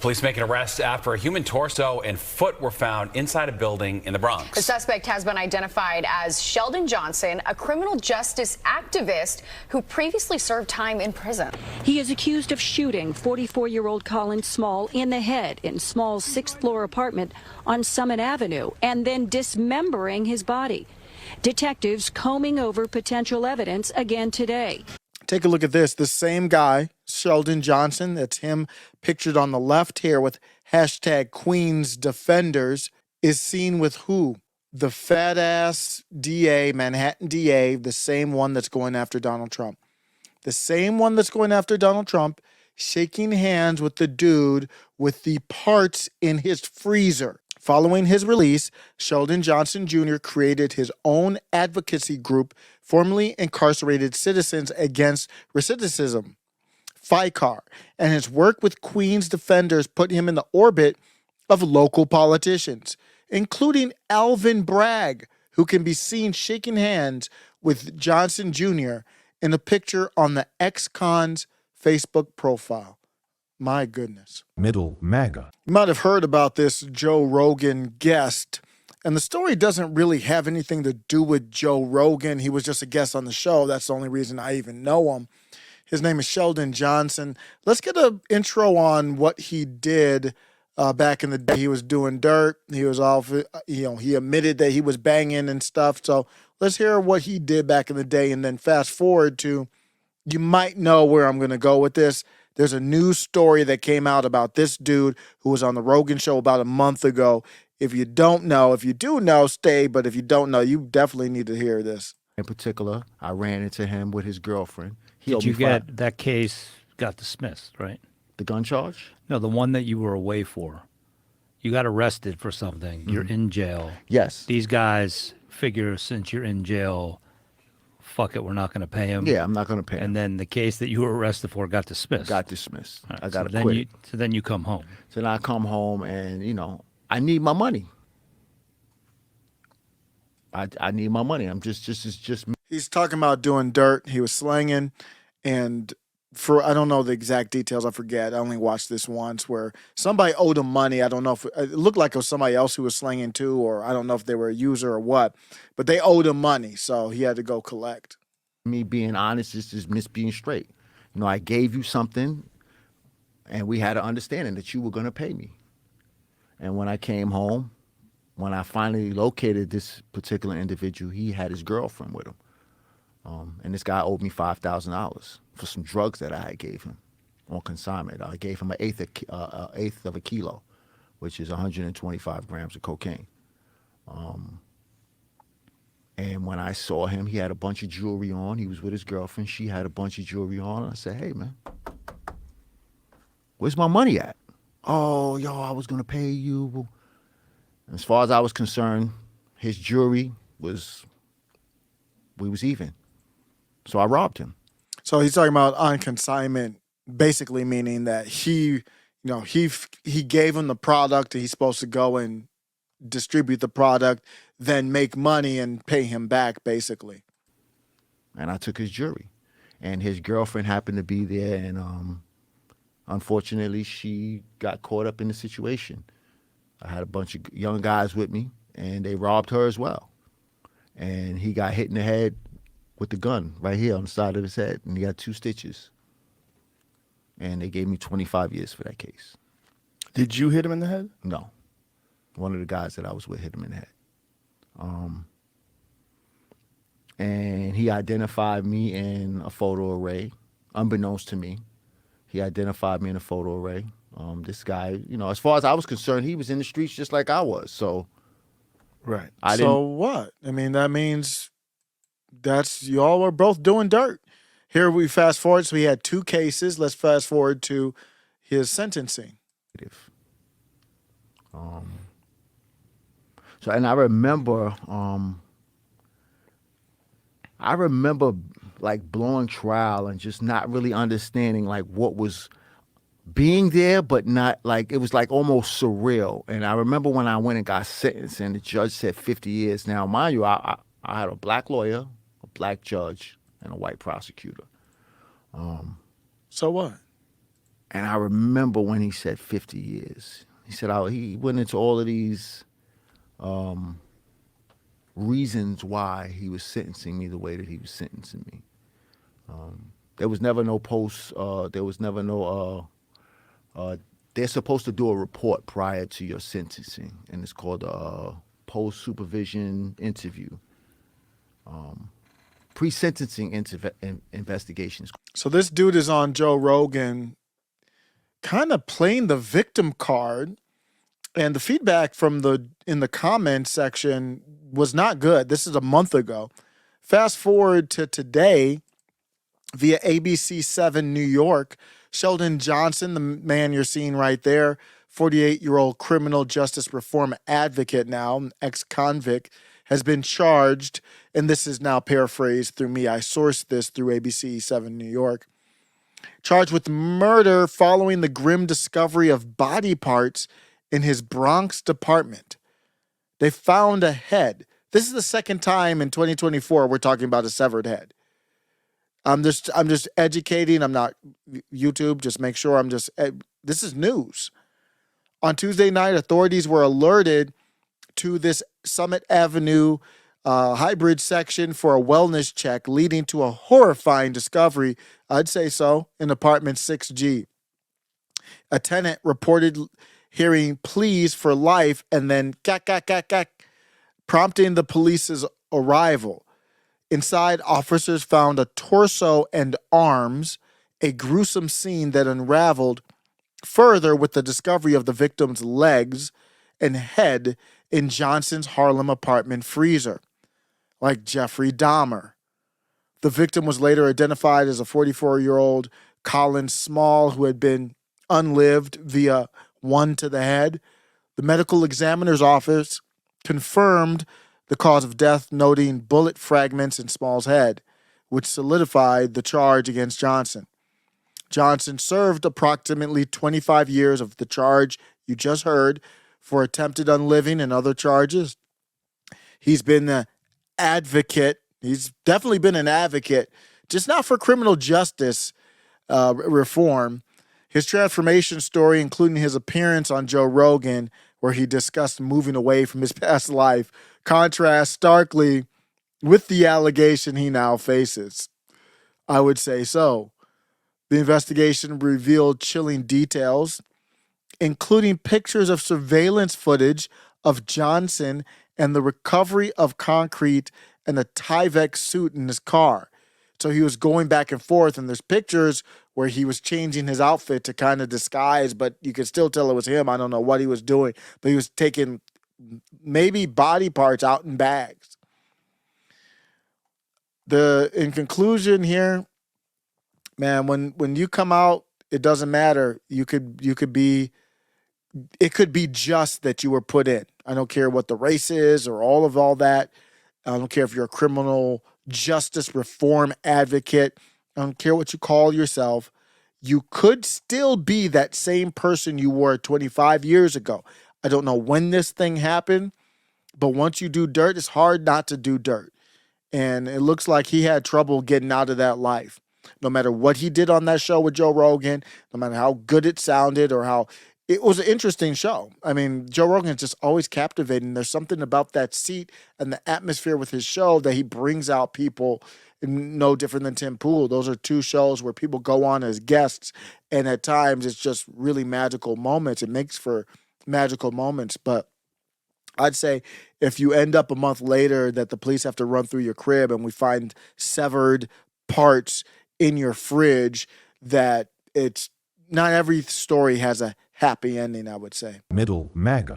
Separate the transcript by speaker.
Speaker 1: Police make an arrest after a human torso and foot were found inside a building in the Bronx.
Speaker 2: The suspect has been identified as Sheldon Johnson, a criminal justice activist who previously served time in prison.
Speaker 3: He is accused of shooting 44-year-old Colin Small in the head in Small's sixth-floor apartment on Summit Avenue and then dismembering his body. Detectives combing over potential evidence again today.
Speaker 4: Take a look at this. The same guy, Sheldon Johnson, that's him pictured on the left here with hashtag Queens Defenders, is seen with who? The fat-ass DA, Manhattan DA, the same one that's going after Donald Trump. The same one that's going after Donald Trump, shaking hands with the dude with the parts in his freezer. Following his release, Sheldon Johnson Jr. created his own advocacy group, formerly Incarcerated Citizens Against Recidivism, FICAR, and his work with Queens Defenders put him in the orbit of local politicians, including Alvin Bragg, who can be seen shaking hands with Johnson Jr. in a picture on the ex-con's Facebook profile. My goodness.
Speaker 5: Middle MAGA.
Speaker 4: You might have heard about this Joe Rogan guest, and the story doesn't really have anything to do with Joe Rogan. He was just a guest on the show. That's the only reason I even know him. His name is Sheldon Johnson. Let's get an intro on what he did back in the day. He was doing dirt. He was off, he admitted that he was banging and stuff. So let's hear what he did back in the day, and then fast forward to, you might know where I'm going to go with this. There's a news story that came out about this dude who was on the Rogan show about a month ago. If you don't know, if you do know, stay. But if you don't know, you definitely need to hear this.
Speaker 6: In particular, I ran into him with his girlfriend.
Speaker 7: Did you get that case got dismissed, right?
Speaker 6: The gun charge?
Speaker 7: No, the one that you were away for. You got arrested for something. Mm-hmm. You're in jail.
Speaker 6: Yes.
Speaker 7: These guys figure since you're in jail, fuck it, we're not going to pay him.
Speaker 6: Yeah, I'm not going to pay him.
Speaker 7: And then the case that you were arrested for got dismissed.
Speaker 6: Got dismissed.
Speaker 7: Right,
Speaker 6: I got
Speaker 7: so
Speaker 6: acquitted.
Speaker 7: So then you come home.
Speaker 6: So then I come home and, I need my money. I need my money. I'm just.
Speaker 4: He's talking about doing dirt. He was slanging, and I don't know the exact details. I forget. I only watched this once where somebody owed him money. I don't know if it looked like it was somebody else who was slanging too, or I don't know if they were a user or what, but they owed him money, so he had to go collect.
Speaker 6: Me being honest is just being straight. I gave you something, and we had an understanding that you were going to pay me. And when I came home, when I finally located this particular individual, he had his girlfriend with him. And this guy owed me $5,000 for some drugs that I gave him on consignment. I gave him an eighth of a kilo, which is 125 grams of cocaine. And when I saw him, he had a bunch of jewelry on. He was with his girlfriend. She had a bunch of jewelry on. And I said, hey, man, where's my money at? Oh, I was going to pay you. As far as I was concerned, his jewelry we was even. So I robbed him.
Speaker 4: So he's talking about on consignment, basically meaning that he gave him the product and he's supposed to go and distribute the product, then make money and pay him back, basically.
Speaker 6: And I took his jewelry. And his girlfriend happened to be there, and unfortunately, she got caught up in the situation. I had a bunch of young guys with me, and they robbed her as well. And he got hit in the head with the gun right here on the side of his head, and he got 2 stitches. And they gave me 25 years for that case.
Speaker 5: Did you hit him in the head?
Speaker 6: No. One of the guys that I was with hit him in the head. And he identified me in a photo array, unbeknownst to me. He identified me in a photo array. This guy, as far as I was concerned, he was in the streets just like I was. So,
Speaker 4: right. So what? I mean, that means y'all were both doing dirt. Here we fast forward. So he had 2 cases. Let's fast forward to his sentencing.
Speaker 6: So, and I remember like blowing trial and just not really understanding like what was being there, but not like, it was like almost surreal. And I remember when I went and got sentenced and the judge said 50 years. Now, mind you, I had a black lawyer, a black judge, and a white prosecutor.
Speaker 4: So what?
Speaker 6: And I remember when he said 50 years. He said he went into all of these reasons why he was sentencing me the way that he was sentencing me. There was never no post. There was never no. They're supposed to do a report prior to your sentencing, and it's called a post supervision interview. Pre-sentencing investigations.
Speaker 4: So this dude is on Joe Rogan, kind of playing the victim card, and the feedback from in the comment section was not good. This is a month ago. Fast forward to today, via ABC 7 New York, Sheldon Johnson, the man you're seeing right there, 48-year-old criminal justice reform advocate now, ex-convict, has been charged, and this is now paraphrased through me. I sourced this through ABC 7 New York. Charged with murder following the grim discovery of body parts in his Bronx apartment. They found a head. This is the second time in 2024 we're talking about a severed head. I'm just educating. I'm not YouTube. Just make sure this is news. On Tuesday night, authorities were alerted to this Summit Avenue hybrid section for a wellness check, leading to a horrifying discovery, I'd say so, in apartment 6G. A tenant reported hearing pleas for life and then prompting the police's arrival. Inside, officers found a torso and arms, a gruesome scene that unraveled further with the discovery of the victim's legs and head in Johnson's Harlem apartment freezer, like Jeffrey Dahmer. The victim was later identified as a 44-year-old Colin Small, who had been unlived via one to the head. The medical examiner's office confirmed the cause of death, noting bullet fragments in Small's head, which solidified the charge against Johnson. Johnson served approximately 25 years of the charge you just heard for attempted unliving and other charges. He's been an advocate. He's definitely been an advocate, just not for criminal justice reform. His transformation story, including his appearance on Joe Rogan, where he discussed moving away from his past life, contrasts starkly with the allegation he now faces. I would say so. The investigation revealed chilling details, including pictures of surveillance footage of Johnson and the recovery of concrete and a Tyvek suit in his car. So he was going back and forth, and there's pictures where he was changing his outfit to kind of disguise, but you could still tell it was him. I don't know what he was doing, but he was taking maybe body parts out in bags. In conclusion here, man, when you come out, it doesn't matter. It could be just that you were put in. I don't care what the race is or all that. I don't care if you're a criminal justice reform advocate. I don't care what you call yourself. You could still be that same person you were 25 years ago. I don't know when this thing happened, but once you do dirt, it's hard not to do dirt. And it looks like he had trouble getting out of that life. No matter what he did on that show with Joe Rogan, no matter how good it sounded or how it was an interesting show. I mean, Joe Rogan is just always captivating. There's something about that seat and the atmosphere with his show that he brings out people no different than Tim Pool. Those are two shows where people go on as guests, and at times it's just really magical moments. It makes for magical moments. But I'd say if you end up a month later that the police have to run through your crib and we find severed parts in your fridge, that it's not every story has a happy ending, I would say.
Speaker 5: Middle MAGA.